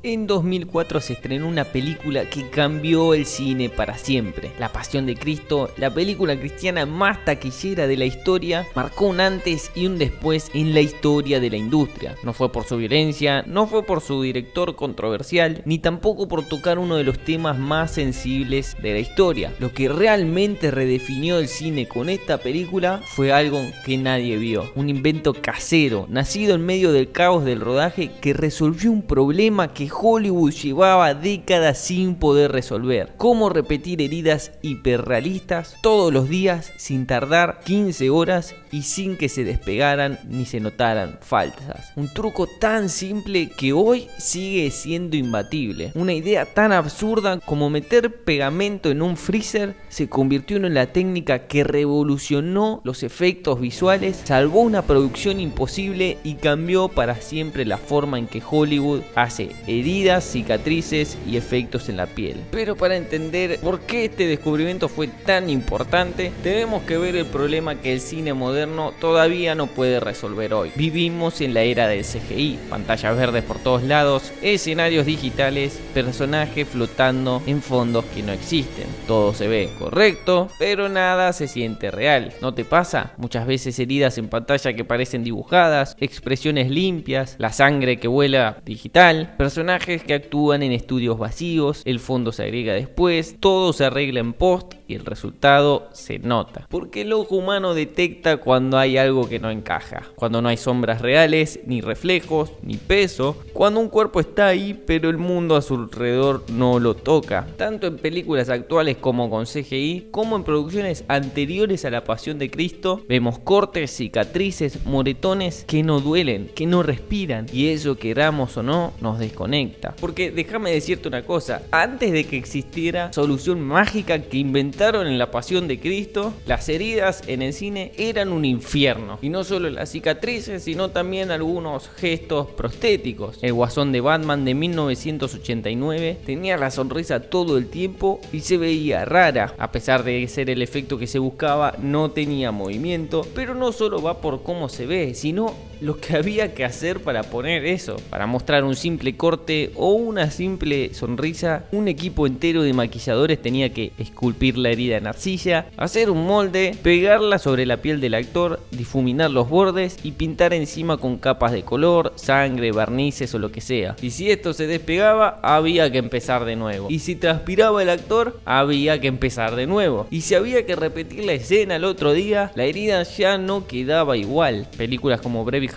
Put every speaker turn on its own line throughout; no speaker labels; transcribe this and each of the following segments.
En 2004 se estrenó una película que cambió el cine para siempre. La Pasión de Cristo, la película cristiana más taquillera de la historia, marcó un antes y un después en la historia de la industria. No fue por su violencia, no fue por su director controversial, ni tampoco por tocar uno de los temas más sensibles de la historia. Lo que realmente redefinió el cine con esta película fue algo que nadie vio. Un invento casero, nacido en medio del caos del rodaje, que resolvió un problema que Hollywood llevaba décadas sin poder resolver. Cómo repetir heridas hiperrealistas todos los días sin tardar 15 horas y sin que se despegaran ni se notaran falsas. Un truco tan simple que hoy sigue siendo imbatible. Una idea tan absurda como meter pegamento en un freezer se convirtió en la técnica que revolucionó los efectos visuales, salvó una producción imposible y cambió para siempre la forma en que Hollywood hace heridas, cicatrices y efectos en la piel. Pero para entender por qué este descubrimiento fue tan importante, tenemos que ver el problema que el cine moderno todavía no puede resolver hoy. Vivimos en la era del CGI, pantallas verdes por todos lados, escenarios digitales, personajes flotando en fondos que no existen. Todo se ve correcto, pero nada se siente real. ¿No te pasa? Muchas veces heridas en pantalla que parecen dibujadas, expresiones limpias, la sangre que vuela digital, personajes que actúan en estudios vacíos, el fondo se agrega después, todo se arregla en post y el resultado se nota. Porque el ojo humano detecta cuando hay algo que no encaja, cuando no hay sombras reales, ni reflejos, ni peso, cuando un cuerpo está ahí pero el mundo a su alrededor no lo toca. Tanto en películas actuales como con CGI, como en producciones anteriores a La Pasión de Cristo, vemos cortes, cicatrices, moretones que no duelen, que no respiran, y eso, queramos o no, nos desconecta. Porque déjame decirte una cosa, antes de que existiera solución mágica que inventaron en La Pasión de Cristo, las heridas en el cine eran un infierno. Y no solo las cicatrices, sino también algunos gestos prostéticos. El Guasón de Batman de 1989 tenía la sonrisa todo el tiempo y se veía rara. A pesar de ser el efecto que se buscaba, no tenía movimiento. Pero no solo va por cómo se ve, sino lo que había que hacer para poner eso. Para mostrar un simple corte o una simple sonrisa, un equipo entero de maquilladores tenía que esculpir la herida en arcilla, hacer un molde, pegarla sobre la piel del actor, difuminar los bordes y pintar encima con capas de color, sangre, barnices o lo que sea. Y si esto se despegaba, había que empezar de nuevo. Y si transpiraba el actor, había que empezar de nuevo. Y si había que repetir la escena el otro día, la herida ya no quedaba igual. Películas como Braveheart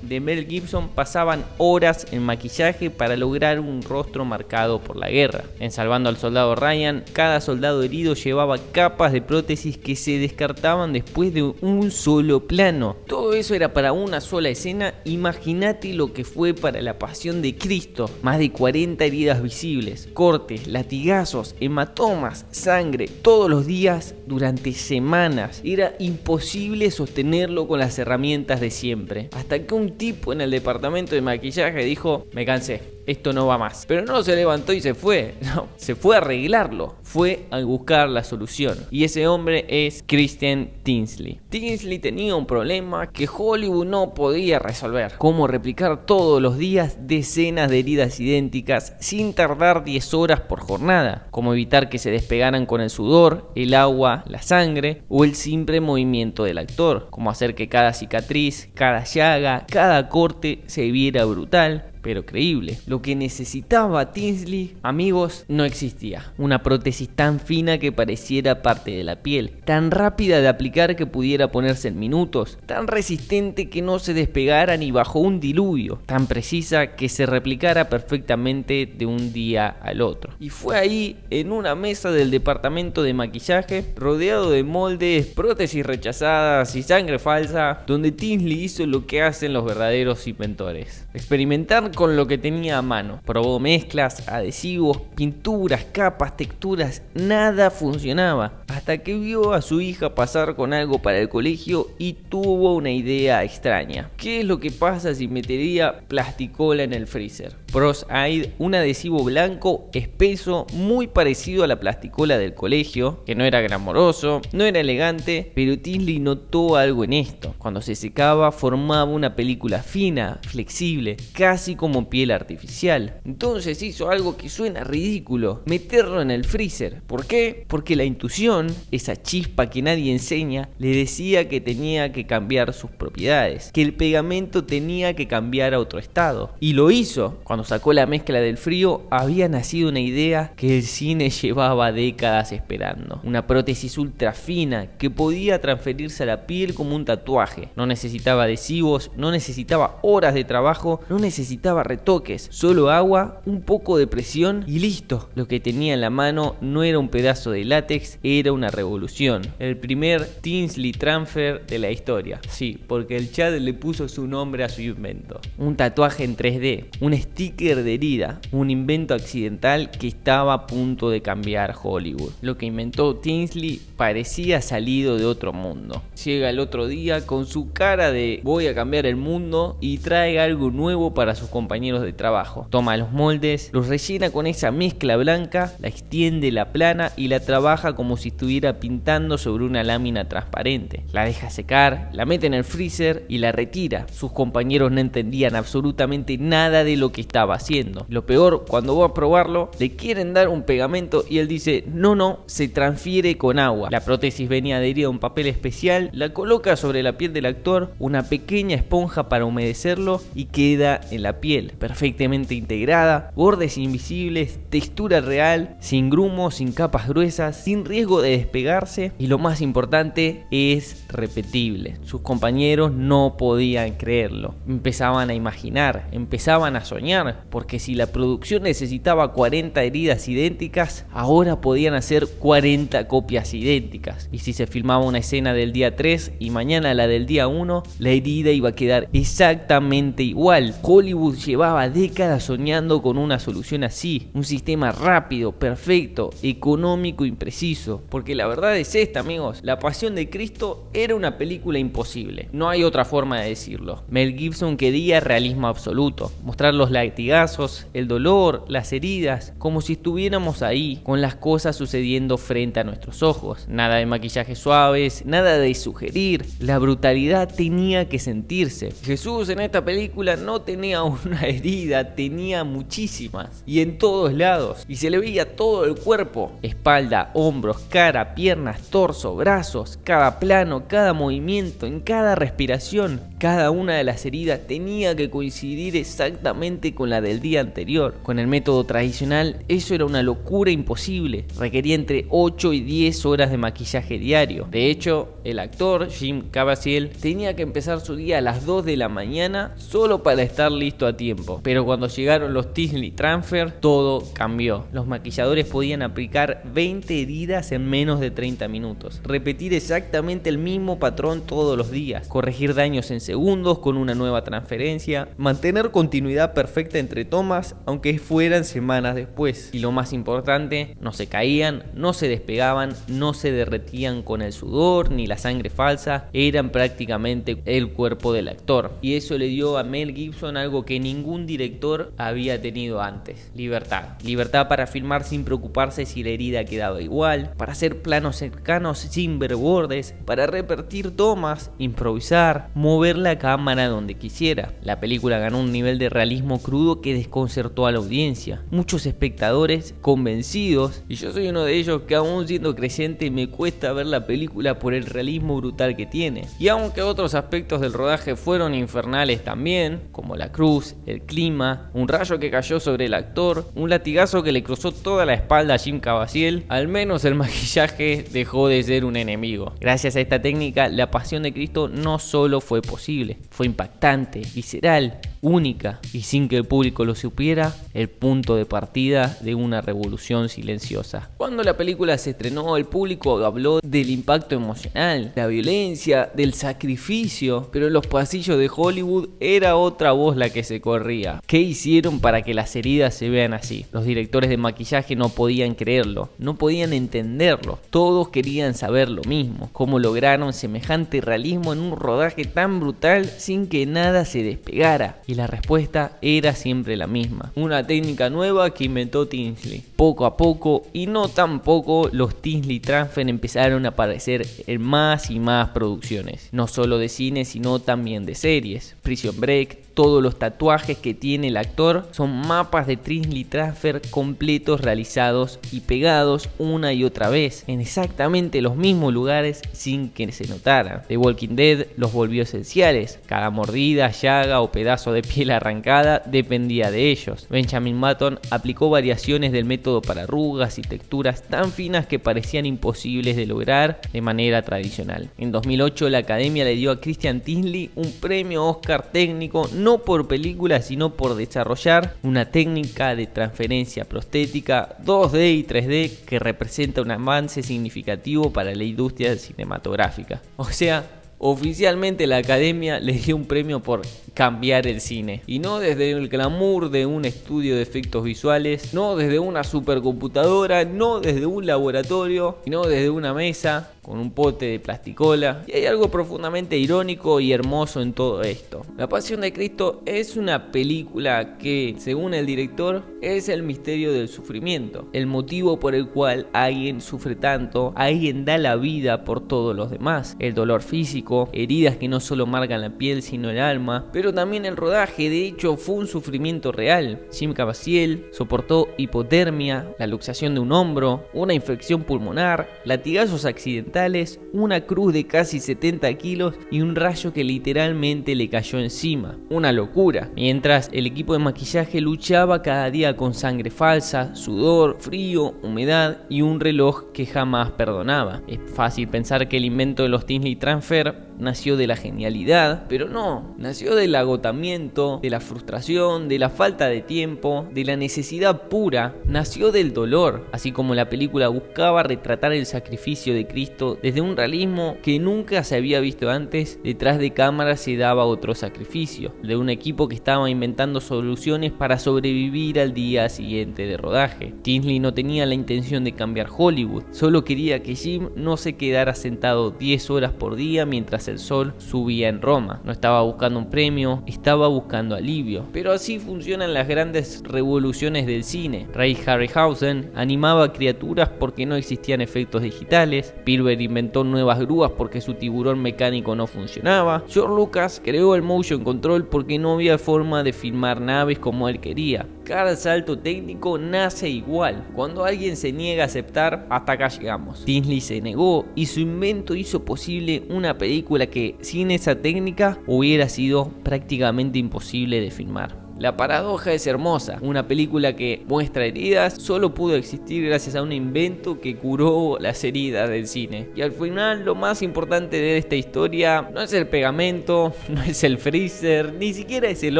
de Mel Gibson pasaban horas en maquillaje para lograr un rostro marcado por la guerra. En Salvando al Soldado Ryan, cada soldado herido llevaba capas de prótesis que se descartaban después de un solo plano. Todo eso era para una sola escena. Imagínate lo que fue para La Pasión de Cristo. Más de 40 heridas visibles, cortes, latigazos, hematomas, sangre, todos los días durante semanas. Era imposible sostenerlo con las herramientas de siempre. Hasta que un tipo en el departamento de maquillaje dijo: me cansé, esto no va más. Pero no se levantó y se fue, no, se fue a arreglarlo, fue a buscar la solución. Y ese hombre es Christian Tinsley. Tinsley tenía un problema que Hollywood no podía resolver: cómo replicar todos los días decenas de heridas idénticas sin tardar 10 horas por jornada, cómo evitar que se despegaran con el sudor, el agua, la sangre o el simple movimiento del actor, cómo hacer que cada cicatriz, cada llaga, cada corte se viera brutal pero creíble. Lo que necesitaba Tinsley, amigos, no existía. Una prótesis tan fina que pareciera parte de la piel, tan rápida de aplicar que pudiera ponerse en minutos, tan resistente que no se despegara ni bajo un diluvio, tan precisa que se replicara perfectamente de un día al otro. Y fue ahí, en una mesa del departamento de maquillaje, rodeado de moldes, prótesis rechazadas y sangre falsa, donde Tinsley hizo lo que hacen los verdaderos inventores: experimentar con lo que tenía a mano. Probó mezclas, adhesivos, pinturas, capas, texturas, nada funcionaba. Hasta que vio a su hija pasar con algo para el colegio y tuvo una idea extraña. ¿Qué es lo que pasa si metería plasticola en el freezer? Pros-Aid, un adhesivo blanco espeso muy parecido a la plasticola del colegio, que no era glamoroso, no era elegante, pero Tinsley notó algo en esto. Cuando se secaba formaba una película fina, flexible, casi como piel artificial. Entonces hizo algo que suena ridículo: meterlo en el freezer. ¿Por qué? Porque la intuición, esa chispa que nadie enseña, le decía que tenía que cambiar sus propiedades, que el pegamento tenía que cambiar a otro estado. Y lo hizo. Cuando sacó la mezcla del frío, había nacido una idea que el cine llevaba décadas esperando. Una prótesis ultra fina que podía transferirse a la piel como un tatuaje. No necesitaba adhesivos, no necesitaba horas de trabajo, no necesitaba retoques, solo agua, un poco de presión y listo. Lo que tenía en la mano no era un pedazo de látex, era una revolución. El primer Tinsley Transfer de la historia. Sí, porque el Chad le puso su nombre a su invento. Un tatuaje en 3D, un sticker de herida, un invento accidental que estaba a punto de cambiar Hollywood. Lo que inventó Tinsley parecía salido de otro mundo. Llega el otro día con su cara de voy a cambiar el mundo y trae algo nuevo para sus compañeros de trabajo. Toma los moldes, los rellena con esa mezcla blanca, la extiende, la plana y la trabaja como si estuviera pintando sobre una lámina transparente. La deja secar, la mete en el freezer y la retira. Sus compañeros no entendían absolutamente nada de lo que estaba haciendo. Lo peor, cuando va a probarlo, le quieren dar un pegamento y él dice no, se transfiere con agua. La prótesis venía adherida a un papel especial, la coloca sobre la piel del actor, una pequeña esponja para humedecerlo y queda en la piel, perfectamente integrada, bordes invisibles, textura real, sin grumos, sin capas gruesas, sin riesgo de despegarse y lo más importante, es repetible. Sus compañeros no podían creerlo, empezaban a imaginar, empezaban a soñar, porque si la producción necesitaba 40 heridas idénticas, ahora podían hacer 40 copias idénticas. Y si se filmaba una escena del día 3 y mañana la del día 1, la herida iba a quedar exactamente igual. Hollywood llevaba décadas soñando con una solución así, un sistema rápido, perfecto, económico y preciso. Porque la verdad es esta, amigos, La Pasión de Cristo era una película imposible, no hay otra forma de decirlo. Mel Gibson quería realismo absoluto, mostrar los latigazos, el dolor, las heridas, como si estuviéramos ahí, con las cosas sucediendo frente a nuestros ojos. Nada de maquillajes suaves, nada de sugerir, la brutalidad tenía que sentirse. Jesús en esta película no tenía una herida, tenía muchísimas, y en todos lados, y se le veía todo el cuerpo: espalda, hombros, cara, piernas, torso, brazos, cada plano, cada movimiento, en cada respiración. Cada una de las heridas tenía que coincidir exactamente con la del día anterior. Con el método tradicional eso era una locura imposible, requería entre 8 y 10 horas de maquillaje diario. De hecho, el actor Jim Caviezel tenía que empezar su día a las 2 de la mañana solo para estar listo a tiempo. Pero cuando llegaron los Tinsley Transfer, todo cambió. Los maquilladores podían aplicar 20 heridas en menos de 30 minutos, repetir exactamente el mismo patrón todos los días, corregir daños en segundos con una nueva transferencia, mantener continuidad perfecta entre tomas aunque fueran semanas después. Y lo más importante, no se caían, no se despegaban, no se derretían con el sudor ni la sangre falsa, eran prácticamente el cuerpo del actor. Y eso le dio a Mel Gibson algo que ningún director había tenido antes: libertad. Libertad para filmar sin preocuparse si la herida quedaba igual, para hacer planos cercanos sin ver bordes, para repetir tomas, improvisar, mover la cámara donde quisiera. La película ganó un nivel de realismo crudo que desconcertó a la audiencia. Muchos espectadores convencidos, y yo soy uno de ellos que aún siendo creyente me cuesta ver la película por el realismo brutal que tiene. Y aunque otros aspectos del rodaje fueron infernales también, como la cruz, el clima, un rayo que cayó sobre el actor, un latigazo que le cruzó toda la espalda a Jim Caviezel, al menos el maquillaje dejó de ser un enemigo. Gracias a esta técnica, La Pasión de Cristo no solo fue posible, fue impactante, visceral, única y sin que el público lo supiera, el punto de partida de una revolución silenciosa. Cuando la película se estrenó, el público habló del impacto emocional, la violencia, del sacrificio, pero en los pasillos de Hollywood era otra voz la que se corría. ¿Qué hicieron para que las heridas se vean así? Los directores de maquillaje no podían creerlo, no podían entenderlo, todos querían saber lo mismo: cómo lograron semejante realismo en un rodaje tan brutal sin que nada se despegara. Y la respuesta era siempre la misma, una técnica nueva que inventó Tinsley. Poco a poco, y no tan poco, los Tinsley Transfer empezaron a aparecer en más y más producciones, no solo de cine sino también de series. Prison Break, todos los tatuajes que tiene el actor son mapas de Tinsley Transfer completos, realizados y pegados una y otra vez en exactamente los mismos lugares sin que se notara. The Walking Dead los volvió esenciales, cada mordida, llaga o pedazo de piel arrancada dependía de ellos. Benjamin Button aplicó variaciones del método para arrugas y texturas tan finas que parecían imposibles de lograr de manera tradicional. En 2008 la Academia le dio a Christian Tinsley un premio Oscar técnico, no por película sino por desarrollar una técnica de transferencia prostética 2D y 3D que representa un avance significativo para la industria cinematográfica. O sea, oficialmente la Academia le dio un premio por cambiar el cine, y no desde el glamour de un estudio de efectos visuales, no desde una supercomputadora, no desde un laboratorio, sino desde una mesa con un pote de plasticola. Y hay algo profundamente irónico y hermoso en todo esto. La Pasión de Cristo es una película que, según el director, es el misterio del sufrimiento, el motivo por el cual alguien sufre tanto, alguien da la vida por todos los demás, el dolor físico, heridas que no solo marcan la piel sino el alma, pero también el rodaje. De hecho, fue un sufrimiento real. Jim Caviezel soportó hipotermia, la luxación de un hombro, una infección pulmonar, latigazos accidentales, una cruz de casi 70 kilos y un rayo que literalmente le cayó encima. Una locura. Mientras el equipo de maquillaje luchaba cada día con sangre falsa, sudor, frío, humedad y un reloj que jamás perdonaba. Es fácil pensar que el invento de los Tinsley Transfer nació de la genialidad, pero no, nació del agotamiento, de la frustración, de la falta de tiempo, de la necesidad pura, nació del dolor, así como la película buscaba retratar el sacrificio de Cristo desde un realismo que nunca se había visto antes. Detrás de cámara se daba otro sacrificio, de un equipo que estaba inventando soluciones para sobrevivir al día siguiente de rodaje. Tinsley no tenía la intención de cambiar Hollywood, solo quería que Jim no se quedara sentado 10 horas por día mientras el sol subía en Roma. No estaba buscando un premio, estaba buscando alivio. Pero así funcionan las grandes revoluciones del cine. Ray Harryhausen animaba criaturas porque no existían efectos digitales. Spielberg inventó nuevas grúas porque su tiburón mecánico no funcionaba. George Lucas creó el motion control porque no había forma de filmar naves como él quería. Cada salto técnico nace igual. Cuando alguien se niega a aceptar, hasta acá llegamos. Tinsley se negó y su invento hizo posible una película que sin esa técnica hubiera sido prácticamente imposible de filmar. La paradoja es hermosa. Una película que muestra heridas solo pudo existir gracias a un invento que curó las heridas del cine. Y al final lo más importante de esta historia no es el pegamento, no es el freezer, ni siquiera es el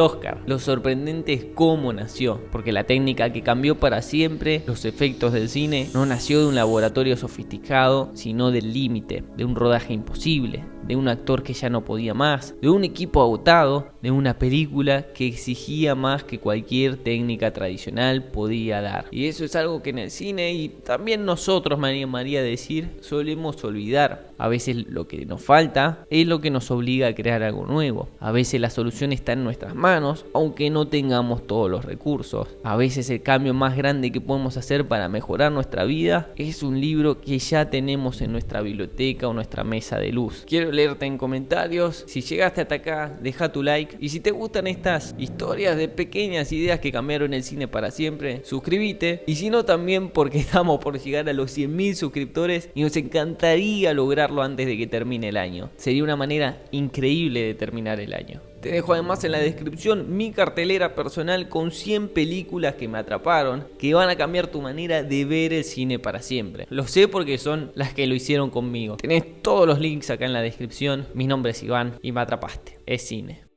Oscar. Lo sorprendente es cómo nació, porque la técnica que cambió para siempre los efectos del cine no nació de un laboratorio sofisticado, sino del límite, de un rodaje imposible, de un actor que ya no podía más, de un equipo agotado, de una película que exigía más que cualquier técnica tradicional podía dar. Y eso es algo que en el cine, y también nosotros, me animaría a decir, solemos olvidar. A veces lo que nos falta es lo que nos obliga a crear algo nuevo. A veces la solución está en nuestras manos, aunque no tengamos todos los recursos. A veces el cambio más grande que podemos hacer para mejorar nuestra vida es un libro que ya tenemos en nuestra biblioteca o nuestra mesa de luz. Quiero leerte en comentarios. Si llegaste hasta acá, deja tu like. Y si te gustan estas historias de pequeñas ideas que cambiaron el cine para siempre, suscríbete. Y si no, también porque estamos por llegar a los 100.000 suscriptores y nos encantaría lograrlo antes de que termine el año. Sería una manera increíble de terminar el año. Te dejo además en la descripción mi cartelera personal con 100 películas que me atraparon, que van a cambiar tu manera de ver el cine para siempre. Lo sé porque son las que lo hicieron conmigo. Tenés todos los links acá en la descripción. Mi nombre es Iván y me atrapaste. Es cine.